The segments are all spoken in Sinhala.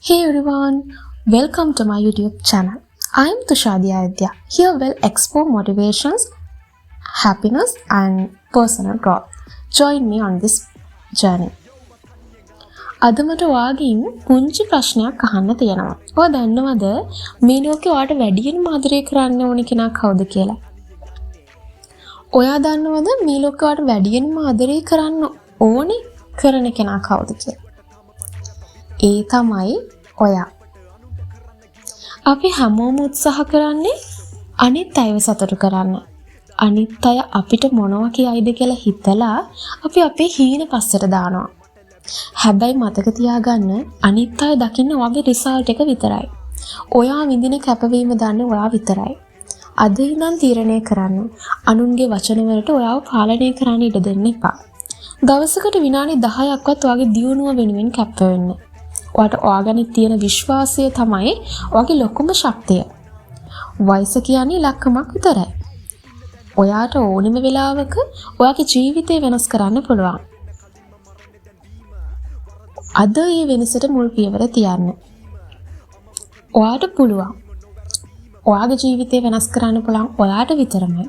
Hey everyone, welcome to my YouTube channel. I am Tushadi Ayodhya. Here we'll explore motivations, happiness and personal growth. Join me on this journey. අද මට ඔයාගෙන් පුංචි ප්‍රශ්නයක් අහන්න තියෙනවා. ඔයා දන්නවද මේ ලෝකේ ඔයාට වැඩියෙන්ම ආදරය කරන්න ඕනේ කෙනා කවුද කියලා? ඔයා දන්නවද මේ ලෝකේ ඔයාට වැඩියෙන්ම ආදරය කරන්න ඕනේ කරන කෙනා කවුද කියලා? ඒ තමයි ඔයා. අපි හැමෝම උත්සාහ කරන්නේ අනිත් අයව සතුටු කරන්න. අනිත් අය අපිට මොනවා කියයිද කියලා හිතලා අපි අපේ හීන පස්සට දානවා. හැබැයි මතක තියාගන්න අනිත් අය දකින්න ඔයාගේ රිසල්ට් එක විතරයි. ඔයා විඳින කැපවීම දන්නේ ඔයා විතරයි. අද ඉඳන් තීරණය කරන්න අනුන්ගේ වචන වලට ඔයාව පාලනය කරන්න ඉඩ දෙන්න එපා. දවසකට විනාඩි 10ක්වත් ඔයාගේ දියුණුව වෙනුවෙන් කැප වෙන්න. ඔයාට ඔයාගෙන තියෙන විශ්වාසය තමයි ඔයාගේ ලොකුම ශක්තිය. වයස කියන්නේ ඉලක්කමක් විතරයි. ඔයාට ඕනෙම වෙලාවක ඔයාගේ ජීවිතය වෙනස් කරන්න පුළුවන්. අද මේ වෙනසට මුල් පියවර තියන්න. ඔයාට පුළුවන්. ඔයාගේ ජීවිතය වෙනස් කරන්න පුළුවන් ඔයාට විතරමයි.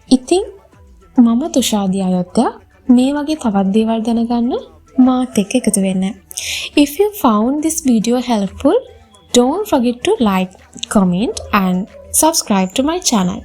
ඉතින් මම තුෂාදී අයොත්යා මේ වගේ තවත් දේවල් දැනගන්න මාත් එක්ක එකතු වෙන්න. If you found this video helpful, don't forget to like, comment and subscribe to my channel.